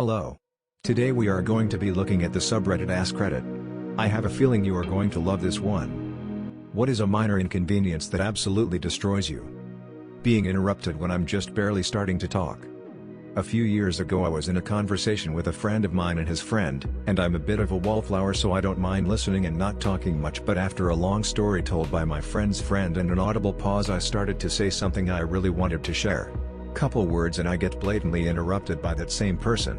Hello. Today we are going to be looking at the subreddit AskReddit. I have a feeling you are going to love this one. What is a minor inconvenience that absolutely destroys you? Being interrupted when I'm just barely starting to talk. A few years ago I was in a conversation with a friend of mine and his friend, and I'm a bit of a wallflower so I don't mind listening and not talking much, but after a long story told by my friend's friend and an audible pause I started to say something I really wanted to share. Couple words and I get blatantly interrupted by that same person.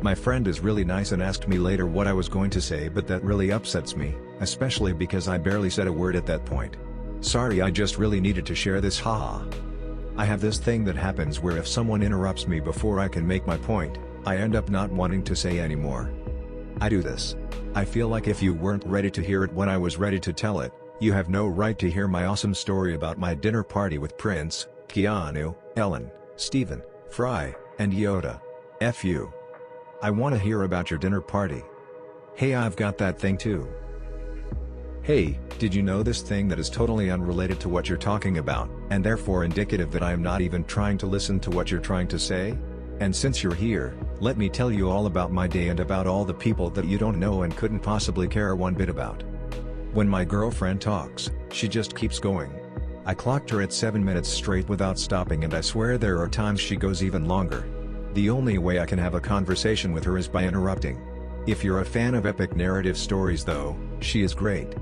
My friend is really nice and asked me later what I was going to say, but that really upsets me, especially because I barely said a word at that point. Sorry, I just really needed to share this, haha. I have this thing that happens where if someone interrupts me before I can make my point, I end up not wanting to say anymore. I do this. I feel like if you weren't ready to hear it when I was ready to tell it, you have no right to hear my awesome story about my dinner party with Prince, Keanu, Ellen, Stephen, Fry, and Yoda. F you. I want to hear about your dinner party. Hey, I've got that thing too. Hey, did you know this thing that is totally unrelated to what you're talking about, and therefore indicative that I am not even trying to listen to what you're trying to say? And since you're here, let me tell you all about my day and about all the people that you don't know and couldn't possibly care one bit about. When my girlfriend talks, she just keeps going. I clocked her at 7 minutes straight without stopping, and I swear there are times she goes even longer. The only way I can have a conversation with her is by interrupting. If you're a fan of epic narrative stories though, she is great.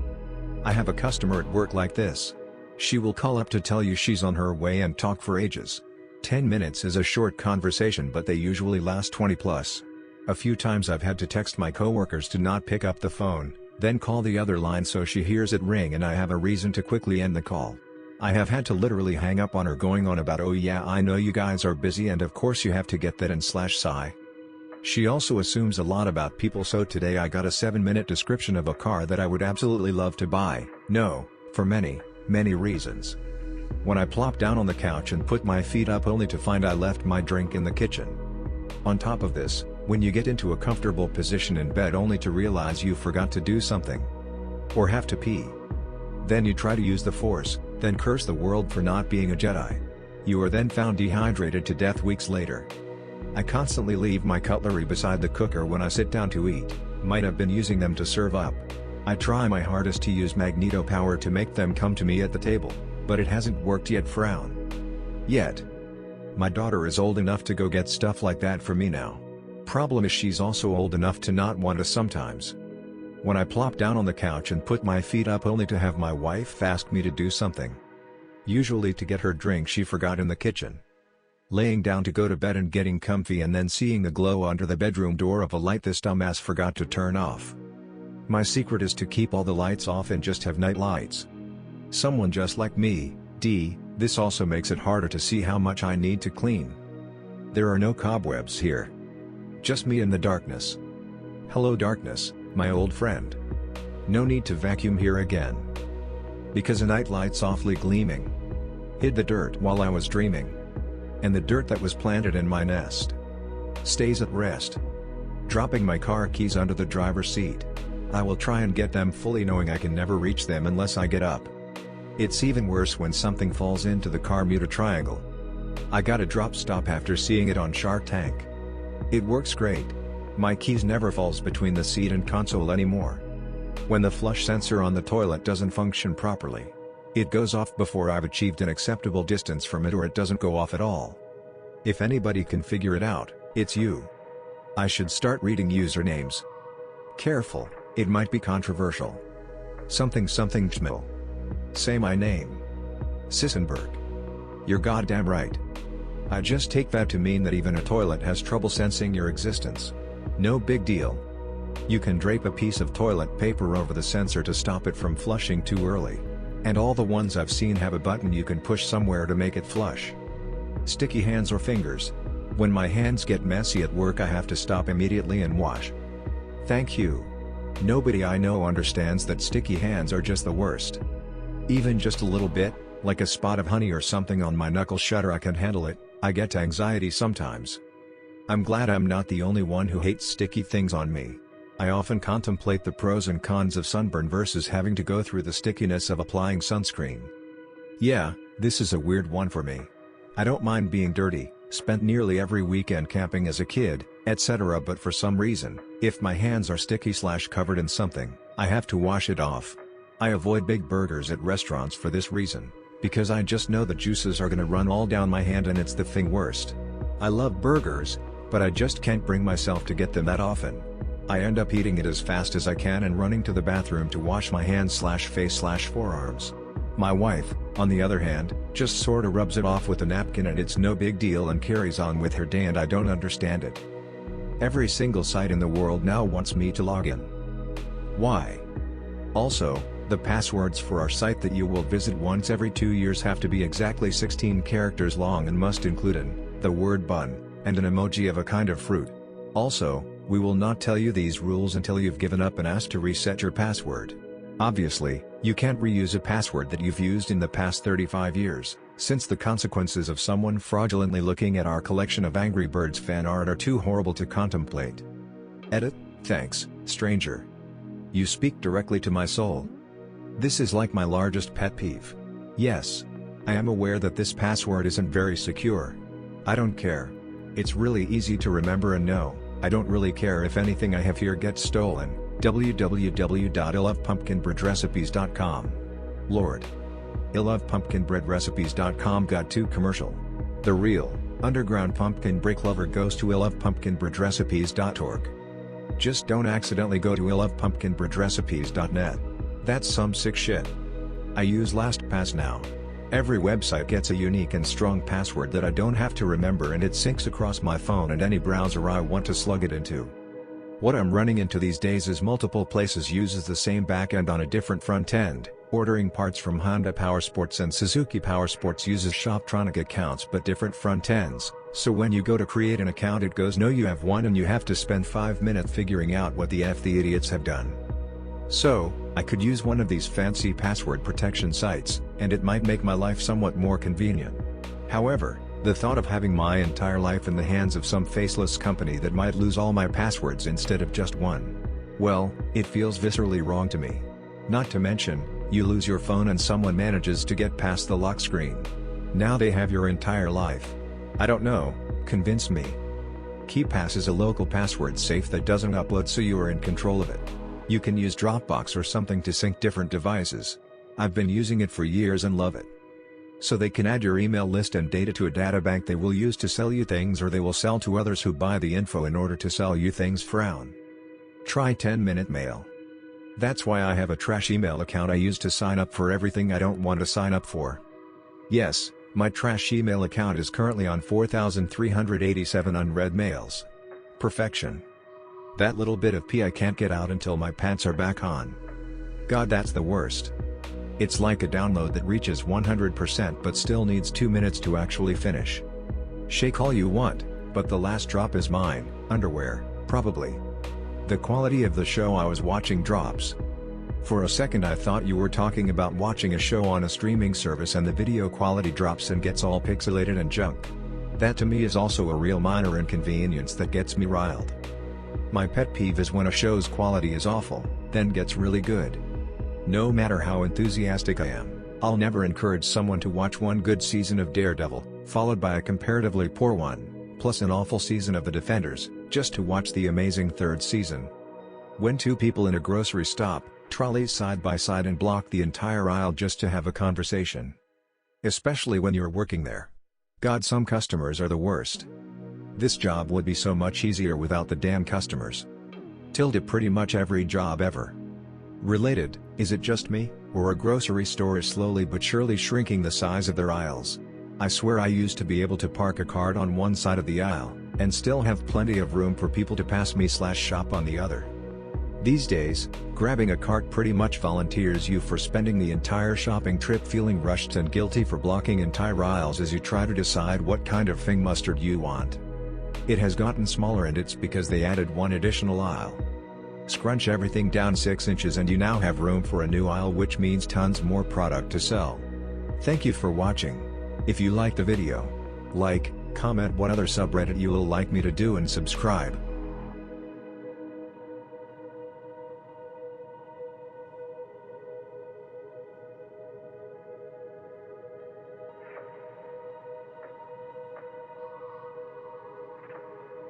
I have a customer at work like this. She will call up to tell you she's on her way and talk for ages. 10 minutes is a short conversation, but they usually last 20 plus. A few times I've had to text my coworkers to not pick up the phone, then call the other line so she hears it ring and I have a reason to quickly end the call. I have had to literally hang up on her going on about, oh yeah, I know you guys are busy and of course you have to get that and sigh. She also assumes a lot about people, so today I got a 7-minute description of a car that I would absolutely love to buy, no, for many, many reasons. When I plopped down on the couch and put my feet up only to find I left my drink in the kitchen. On top of this, when you get into a comfortable position in bed only to realize you forgot to do something. Or have to pee. Then you try to use the Force, then curse the world for not being a Jedi. You are then found dehydrated to death weeks later. I constantly leave my cutlery beside the cooker when I sit down to eat, might have been using them to serve up. I try my hardest to use magneto power to make them come to me at the table, but it hasn't worked yet, frown. Yet. My daughter is old enough to go get stuff like that for me now. Problem is she's also old enough to not want to sometimes. When I plop down on the couch and put my feet up only to have my wife ask me to do something. Usually to get her drink she forgot in the kitchen. Laying down to go to bed and getting comfy and then seeing the glow under the bedroom door of a light this dumbass forgot to turn off. My secret is to keep all the lights off and just have night lights. Someone just like me, this also makes it harder to see how much I need to clean. There are no cobwebs here. Just me in the darkness. Hello darkness, my old friend. No need to vacuum here again. Because a nightlight softly gleaming hid the dirt while I was dreaming. And the dirt that was planted in my nest stays at rest. Dropping my car keys under the driver's seat. I will try and get them fully knowing I can never reach them unless I get up. It's even worse when something falls into the Bermuda Triangle. I got a drop stop after seeing it on Shark Tank. It works great. My keys never falls between the seat and console anymore. When the flush sensor on the toilet doesn't function properly, it goes off before I've achieved an acceptable distance from it, or it doesn't go off at all. If anybody can figure it out, it's you. I should start reading usernames. Careful, it might be controversial. Something Schmill. Say my name. Sissenberg. You're goddamn right. I just take that to mean that even a toilet has trouble sensing your existence. No big deal. You can drape a piece of toilet paper over the sensor to stop it from flushing too early. And all the ones I've seen have a button you can push somewhere to make it flush. Sticky hands or fingers. When my hands get messy at work I have to stop immediately and wash. Thank you. Nobody I know understands that sticky hands are just the worst. Even just a little bit, like a spot of honey or something on my knuckle shutter, I can handle it. I get anxiety sometimes. I'm glad I'm not the only one who hates sticky things on me. I often contemplate the pros and cons of sunburn versus having to go through the stickiness of applying sunscreen. Yeah, this is a weird one for me. I don't mind being dirty, spent nearly every weekend camping as a kid, etc. But for some reason, if my hands are sticky/covered in something, I have to wash it off. I avoid big burgers at restaurants for this reason, because I just know the juices are gonna run all down my hand and it's the thing worst. I love burgers, but I just can't bring myself to get them that often. I end up eating it as fast as I can and running to the bathroom to wash my hands/face/forearms. My wife, on the other hand, just sorta rubs it off with a napkin and it's no big deal and carries on with her day, and I don't understand it. Every single site in the world now wants me to log in. Why? Also, the passwords for our site that you will visit once every 2 years have to be exactly 16 characters long and must include the word bun, and an emoji of a kind of fruit. Also, we will not tell you these rules until you've given up and asked to reset your password. Obviously, you can't reuse a password that you've used in the past 35 years, since the consequences of someone fraudulently looking at our collection of Angry Birds fan art are too horrible to contemplate. Edit, thanks, stranger. You speak directly to my soul. This is like my largest pet peeve. Yes. I am aware that this password isn't very secure. I don't care. It's really easy to remember, and no, I don't really care if anything I have here gets stolen. www.ilovepumpkinbreadrecipes.com. Lord. ilovepumpkinbreadrecipes.com got too commercial. The real, underground pumpkin break lover goes to ilovepumpkinbreadrecipes.org. Just don't accidentally go to ilovepumpkinbreadrecipes.net. That's some sick shit. I use LastPass now. Every website gets a unique and strong password that I don't have to remember, and it syncs across my phone and any browser I want to slug it into. What I'm running into these days is multiple places uses the same backend on a different front end. Ordering parts from Honda Powersports and Suzuki Powersports uses Shoptronic accounts but different front ends, so when you go to create an account it goes no, you have one, and you have to spend 5 minutes figuring out what the F the idiots have done. So, I could use one of these fancy password protection sites, and it might make my life somewhat more convenient. However, the thought of having my entire life in the hands of some faceless company that might lose all my passwords instead of just one. Well, it feels viscerally wrong to me. Not to mention, you lose your phone and someone manages to get past the lock screen. Now they have your entire life. I don't know, convince me. KeePass is a local password safe that doesn't upload, so you are in control of it. You can use Dropbox or something to sync different devices. I've been using it for years and love it. So they can add your email list and data to a databank they will use to sell you things, or they will sell to others who buy the info in order to sell you things. Frown. Try 10-minute mail. That's why I have a trash email account I use to sign up for everything I don't want to sign up for. Yes, my trash email account is currently on 4,387 unread mails. Perfection. That little bit of pee I can't get out until my pants are back on. God, that's the worst. It's like a download that reaches 100% but still needs 2 minutes to actually finish. Shake all you want, but the last drop is mine. Underwear, probably. The quality of the show I was watching drops. For a second I thought you were talking about watching a show on a streaming service and the video quality drops and gets all pixelated and junk. That to me is also a real minor inconvenience that gets me riled. My pet peeve is when a show's quality is awful, then gets really good. No matter how enthusiastic I am, I'll never encourage someone to watch one good season of Daredevil, followed by a comparatively poor one, plus an awful season of The Defenders, just to watch the amazing third season. When two people in a grocery stop, trolleys side by side and block the entire aisle just to have a conversation. Especially when you're working there. God, some customers are the worst. This job would be so much easier without the damn customers. Pretty much every job ever. Related, is it just me, or a grocery store is slowly but surely shrinking the size of their aisles? I swear I used to be able to park a cart on one side of the aisle, and still have plenty of room for people to pass me/shop on the other. These days, grabbing a cart pretty much volunteers you for spending the entire shopping trip feeling rushed and guilty for blocking entire aisles as you try to decide what kind of thing mustard you want. It has gotten smaller, and it's because they added one additional aisle. Scrunch everything down 6 inches and you now have room for a new aisle, which means tons more product to sell. Thank you for watching. If you liked the video, like, comment what other subreddit you will like me to do, and subscribe.